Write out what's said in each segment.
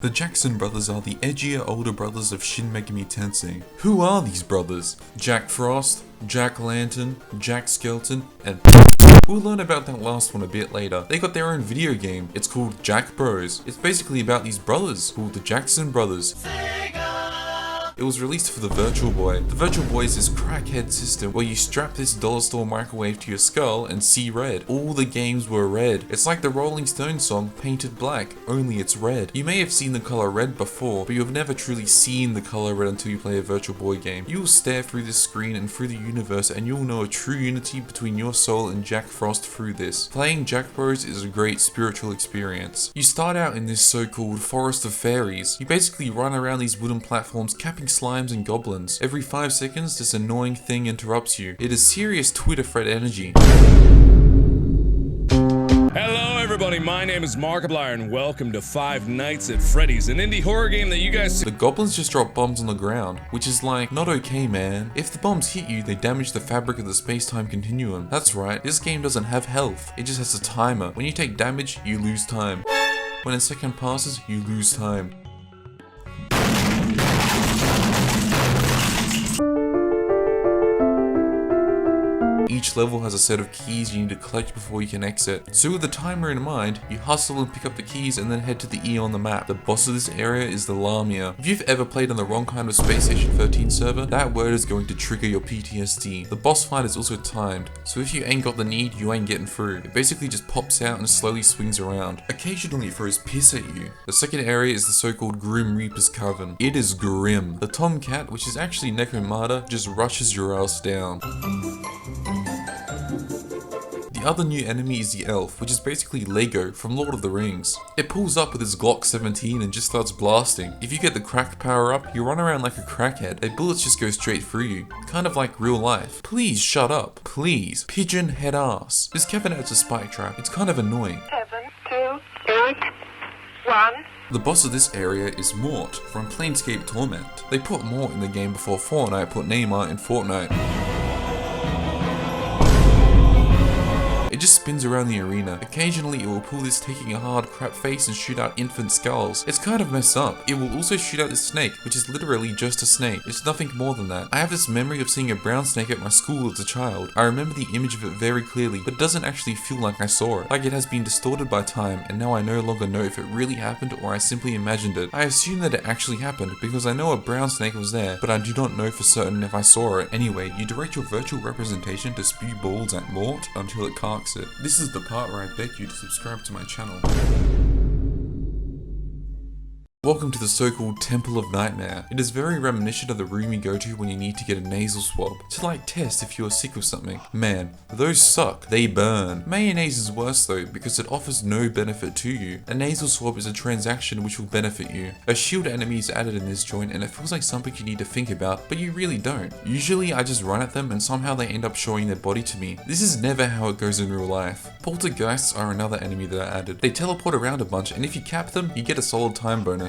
The Jackson brothers are the edgier older brothers of Shin Megami Tensei. Who are these brothers? Jack Frost, Jack Lantern, Jack Skelton, and we'll learn about that last one a bit later. They got their own video game. It's called Jack Bros. It's basically about these brothers called the Jackson brothers. It was released for the Virtual Boy. The Virtual Boy is this crackhead system where you strap this dollar store microwave to your skull and see red. All the games were red. It's like the Rolling Stones song Painted Black, only it's red. You may have seen the color red before, but you've never truly seen the color red until you play a Virtual Boy game. You will stare through this screen and through the universe and you'll know a true unity between your soul and Jack Frost through this. Playing Jack Bros is a great spiritual experience. You start out in this so-called Forest of Fairies. You basically run around these wooden platforms capping slimes and goblins. Every 5 seconds this annoying thing interrupts you. It is serious Twitter thread energy. Hello everybody, my name is Markiplier and welcome to Five Nights at Freddy's, an indie horror game that you guys see. The goblins just drop bombs on the ground, which is like, not okay man. If the bombs hit you, they damage the fabric of the space-time continuum. That's right, this game doesn't have health, it just has a timer. When you take damage, you lose time. When a second passes, you lose time. Each level has a set of keys you need to collect before you can exit. So with the timer in mind, you hustle and pick up the keys and then head to the E on the map. The boss of this area is the Lamia. If you've ever played on the wrong kind of Space Station 13 server, that word is going to trigger your PTSD. The boss fight is also timed, so if you ain't got the need, you ain't getting through. It basically just pops out and slowly swings around. Occasionally it throws piss at you. The second area is the so-called Grim Reaper's Cavern. It is grim. The Tomcat, which is actually Necromata, just rushes your ass down. The other new enemy is the Elf, which is basically Lego from Lord of the Rings. It pulls up with its Glock 17 and just starts blasting. If you get the crack power up, you run around like a crackhead. The bullets just go straight through you, kind of like real life. Please shut up, please. Pigeon head ass. This Cavern adds a spike trap. It's kind of annoying. 7, 2, 8, 1. The boss of this area is Mort from Planescape Torment. They put Mort in the game before Fortnite put Neymar in Fortnite. It just spins around the arena. Occasionally it will pull this taking a hard crap face and shoot out infant skulls. It's kind of messed up. It will also shoot out this snake, which is literally just a snake. It's nothing more than that. I have this memory of seeing a brown snake at my school as a child. I remember the image of it very clearly, but it doesn't actually feel like I saw it. Like it has been distorted by time, and now I no longer know if it really happened or I simply imagined it. I assume that it actually happened because I know a brown snake was there, but I do not know for certain if I saw it. Anyway, you direct your virtual representation to spew balls at Mort until it carks it. This is the part where I beg you to subscribe to my channel. Welcome to the so-called Temple of Nightmare. It is very reminiscent of the room you go to when you need to get a nasal swab, to like test if you are sick of something. Man, those suck. They burn. Mayonnaise is worse though, because it offers no benefit to you. A nasal swab is a transaction which will benefit you. A shield enemy is added in this joint and it feels like something you need to think about, but you really don't. Usually I just run at them and somehow they end up showing their body to me. This is never how it goes in real life. Poltergeists are another enemy that I added. They teleport around a bunch and if you cap them, you get a solid time bonus.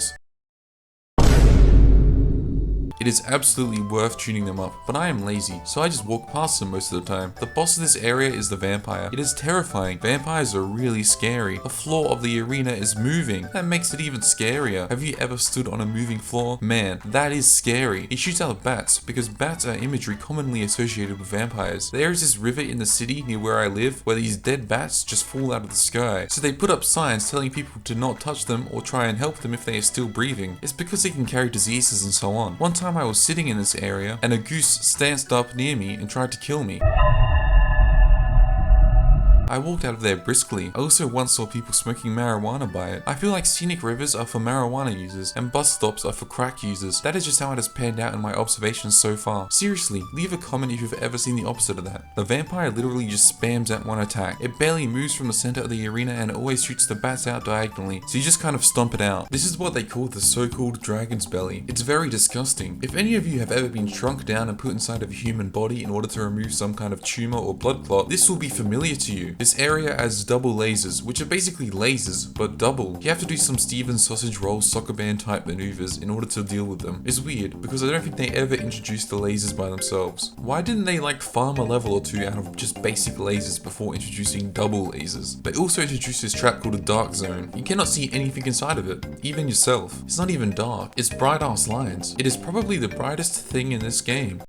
It is absolutely worth tuning them up, but I am lazy, so I just walk past them most of the time. The boss of this area is the vampire. It is terrifying. Vampires are really scary. The floor of the arena is moving. That makes it even scarier. Have you ever stood on a moving floor? Man, that is scary. He shoots out bats, because bats are imagery commonly associated with vampires. There is this river in the city near where I live, where these dead bats just fall out of the sky. So they put up signs telling people to not touch them or try and help them if they are still breathing. It's because they can carry diseases and so on. One time I was sitting in this area and a goose stanced up near me and tried to kill me. I walked out of there briskly. I also once saw people smoking marijuana by it. I feel like scenic rivers are for marijuana users and bus stops are for crack users. That is just how it has panned out in my observations so far. Seriously, leave a comment if you've ever seen the opposite of that. The vampire literally just spams at one attack. It barely moves from the center of the arena and it always shoots the bats out diagonally, so you just kind of stomp it out. This is what they call the so-called dragon's belly. It's very disgusting. If any of you have ever been shrunk down and put inside of a human body in order to remove some kind of tumor or blood clot, this will be familiar to you. This area adds double lasers, which are basically lasers, but double. You have to do some Steven Sausage Roll soccer band type maneuvers in order to deal with them. It's weird, because I don't think they ever introduced the lasers by themselves. Why didn't they like farm a level or two out of just basic lasers before introducing double lasers? They also introduced this trap called a dark zone. You cannot see anything inside of it, even yourself. It's not even dark, it's bright ass lines. It is probably the brightest thing in this game.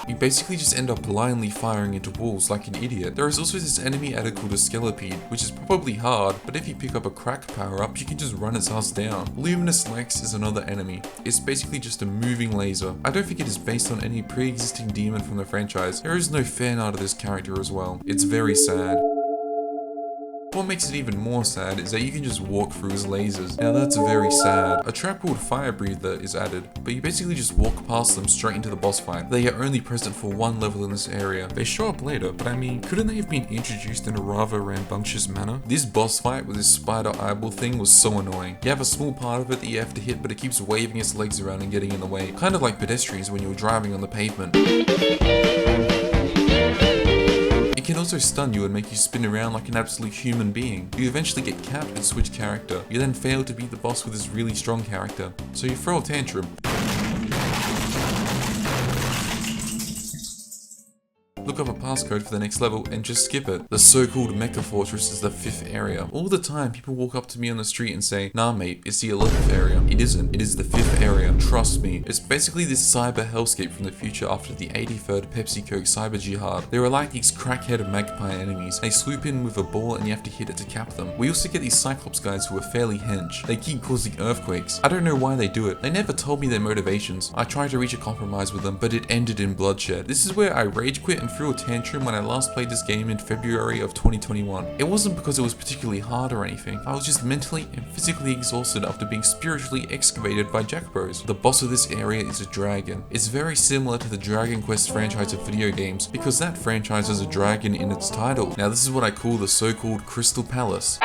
You basically just end up blindly firing into walls like an idiot. There is also this enemy added called a Skelton, which is probably hard, but if you pick up a crack power up, you can just run its ass down. Luminous Lex is another enemy. It's basically just a moving laser. I don't think it is based on any pre-existing demon from the franchise. There is no fan art of this character as well. It's very sad. What makes it even more sad is that you can just walk through his lasers. Now that's very sad. A trap called Fire Breather is added, but you basically just walk past them straight into the boss fight. They are only present for one level in this area. They show up later, but I mean, couldn't they have been introduced in a rather rambunctious manner? This boss fight with this spider eyeball thing was so annoying. You have a small part of it that you have to hit, but it keeps waving its legs around and getting in the way. Kind of like pedestrians when you're driving on the pavement. It can also stun you and make you spin around like an absolute human being. You eventually get capped and switch character. You then fail to beat the boss with this really strong character. So you throw a tantrum. Look up a passcode for the next level and just skip it. The so-called Mecha Fortress is the 5th area. All the time people walk up to me on the street and say, nah mate, it's the 11th area. It isn't, it is the 5th area. Trust me. It's basically this cyber hellscape from the future after the 83rd Pepsi Coke cyber jihad. There are like these crackhead magpie enemies. They swoop in with a ball and you have to hit it to cap them. We also get these Cyclops guys who are fairly hench. They keep causing earthquakes. I don't know why they do it. They never told me their motivations. I tried to reach a compromise with them, but it ended in bloodshed. This is where I rage quit and threw a tantrum when I last played this game in February of 2021. It wasn't because it was particularly hard or anything. I was just mentally and physically exhausted after being spiritually excavated by Jack Bros. The boss of this area is a dragon. It's very similar to the Dragon Quest franchise of video games because that franchise has a dragon in its title. Now this is what I call the so-called Crystal Palace.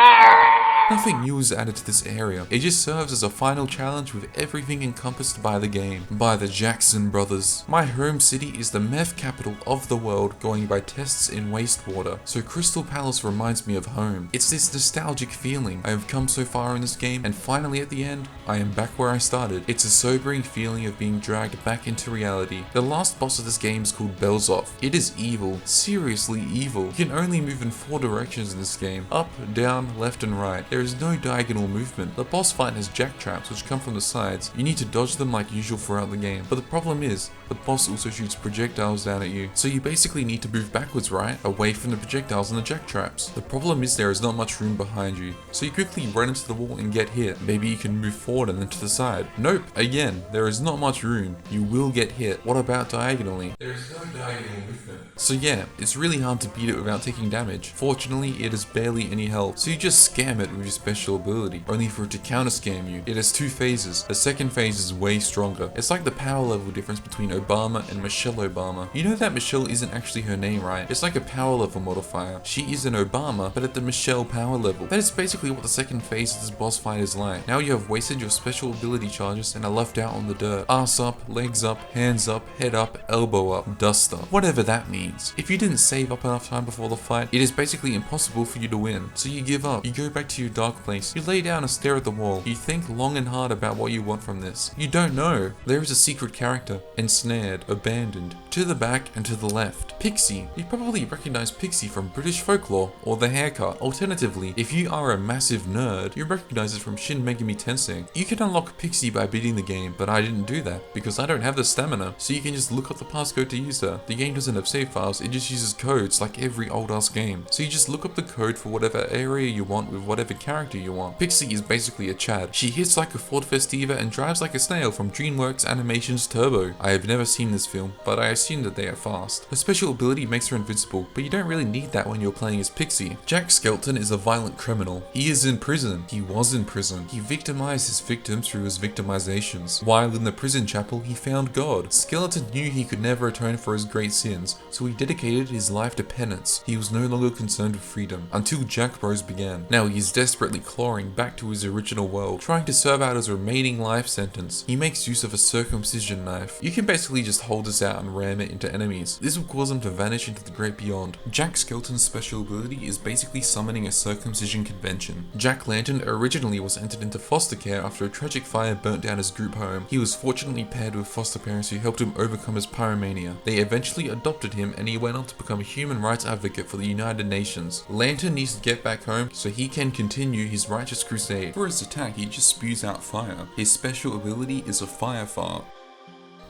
Nothing new is added to this area. It just serves as a final challenge with everything encompassed by the game. By the Jackson brothers. My home city is the meth capital of the world going by tests in wastewater. So Crystal Palace reminds me of home. It's this nostalgic feeling. I have come so far in this game and finally at the end, I am back where I started. It's a sobering feeling of being dragged back into reality. The last boss of this game is called Belzoff. It is evil. Seriously evil. You can only move in 4 directions in this game. Up, down, left and right. There is no diagonal movement. The boss fight has jack traps which come from the sides. You need to dodge them like usual throughout the game. But the problem is, the boss also shoots projectiles down at you. So you basically need to move backwards, right? Away from the projectiles and the jack traps. The problem is there is not much room behind you. So you quickly run into the wall and get hit. Maybe you can move forward and then to the side. Nope, again, there is not much room. You will get hit. What about diagonally? There is no diagonal movement. So yeah, it's really hard to beat it without taking damage. Fortunately, it has barely any health. So you just scam it with your special ability, only for it to counter scam you. It has 2 phases. The second phase is way stronger. It's like the power level difference between Obama and Michelle Obama. You know that Michelle isn't actually her name, right? It's like a power level modifier. She is an Obama, but at the Michelle power level. That is basically what the second phase of this boss fight is like. Now you have wasted your special ability charges and are left out on the dirt. Ass up, legs up, hands up, head up, elbow up, dust up. Whatever that means. If you didn't save up enough time before the fight, it is basically impossible for you to win. So you give up. You go back to your dark place. You lay down and stare at the wall. You think long and hard about what you want from this. You don't know. There is a secret character. Ensnared. Abandoned. To the back and to the left. Pixie. You probably recognize Pixie from British folklore or the haircut. Alternatively, if you are a massive nerd, you recognize it from Shin Megami Tensei. You can unlock Pixie by beating the game, but I didn't do that because I don't have the stamina. So you can just look up the passcode to use her. The game doesn't have save files, it just uses codes like every old ass game. So you just look up the code for whatever area you want with whatever character you want. Pixie is basically a Chad. She hits like a Ford Festiva and drives like a snail from DreamWorks Animation's Turbo. I have never seen this film, but I assume that they are fast. Her special ability makes her invincible, but you don't really need that when you're playing as Pixie. Jack Skelton is a violent criminal. He is in prison. He was in prison. He victimized his victims through his victimizations. While in the prison chapel, he found God. Skelton knew he could never atone for his great sins, so he dedicated his life to penance. He was no longer concerned with freedom, until Jack Bros began. Now he is destined desperately clawing back to his original world, trying to serve out his remaining life sentence. He makes use of a circumcision knife. You can basically just hold this out and ram it into enemies. This will cause them to vanish into the great beyond. Jack Skelton's special ability is basically summoning a circumcision convention. Jack Lantern originally was entered into foster care after a tragic fire burnt down his group home. He was fortunately paired with foster parents who helped him overcome his pyromania. They eventually adopted him and he went on to become a human rights advocate for the United Nations. Lantern needs to get back home so he can continue his righteous crusade. For his attack, he just spews out fire. His special ability is a fire fart.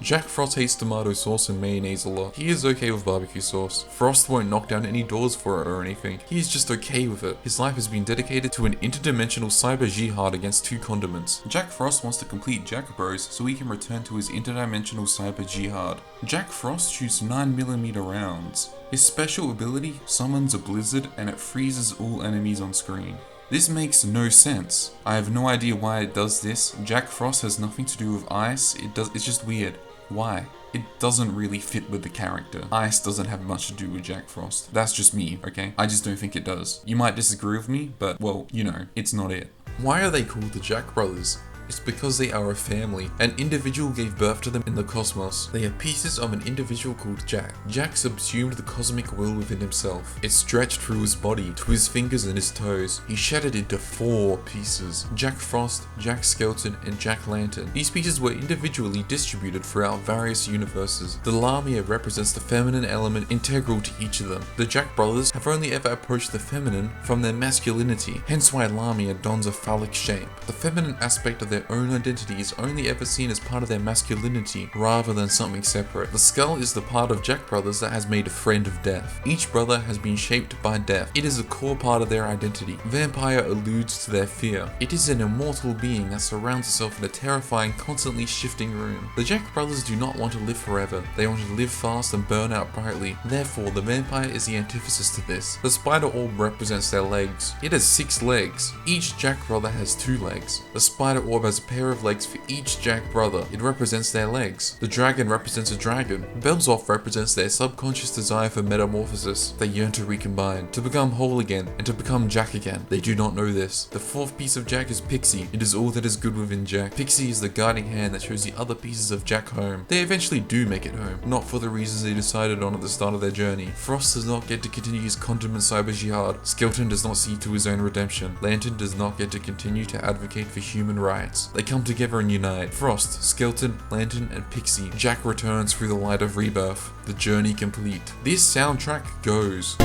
Jack Frost hates tomato sauce and mayonnaise a lot. He is okay with barbecue sauce. Frost won't knock down any doors for it or anything. He is just okay with it. His life has been dedicated to an interdimensional cyber jihad against 2 condiments. Jack Frost wants to complete Jack Bros so he can return to his interdimensional cyber jihad. Jack Frost shoots 9mm rounds. His special ability summons a blizzard and it freezes all enemies on screen. This makes no sense. I have no idea why it does this. Jack Frost has nothing to do with ice. It's just weird. Why? It doesn't really fit with the character. Ice doesn't have much to do with Jack Frost. That's just me, okay? I just don't think it does. You might disagree with me, but well, you know, it's not it. Why are they called the Jack Brothers? It's because they are a family. An individual gave birth to them in the cosmos. They are pieces of an individual called Jack. Jack subsumed the cosmic will within himself. It stretched through his body to his fingers and his toes. He shattered into 4 pieces. Jack Frost, Jack Skelton, and Jack Lantern. These pieces were individually distributed throughout various universes. The Lamia represents the feminine element integral to each of them. The Jack brothers have only ever approached the feminine from their masculinity, hence why Lamia dons a phallic shape. The feminine aspect of their own identity is only ever seen as part of their masculinity rather than something separate. The skull is the part of Jack Brothers that has made a friend of death. Each brother has been shaped by death. It is a core part of their identity. Vampire alludes to their fear. It is an immortal being that surrounds itself in a terrifying, constantly shifting room. The Jack Brothers do not want to live forever. They want to live fast and burn out brightly. Therefore, the vampire is the antithesis to this. The spider orb represents their legs. It has 6 legs. Each Jack Brother has 2 legs. The spider orb has a pair of legs for each Jack Brother. It represents their legs. The dragon represents a dragon. Belzoff represents their subconscious desire for metamorphosis. They yearn to recombine, to become whole again, and to become Jack again. They do not know this. The 4th piece of Jack is Pixie. It is all that is good within Jack. Pixie is the guiding hand that shows the other pieces of Jack home. They eventually do make it home, not for the reasons they decided on at the start of their journey. Frost does not get to continue his condiment cyber jihad. Skelton does not see to his own redemption. Lantern does not get to continue to advocate for human rights. They come together and unite. Frost, Skelton, Lantern, and Pixie. Jack returns through the light of rebirth. The journey complete. This soundtrack goes.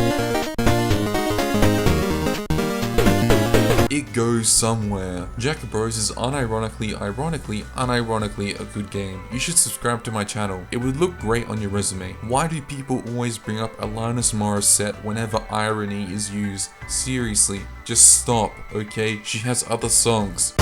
It goes somewhere. Jack Bros is unironically a good game. You should subscribe to my channel. It would look great on your resume. Why do people always bring up Alanis Morissette whenever irony is used? Seriously, just stop, okay? She has other songs.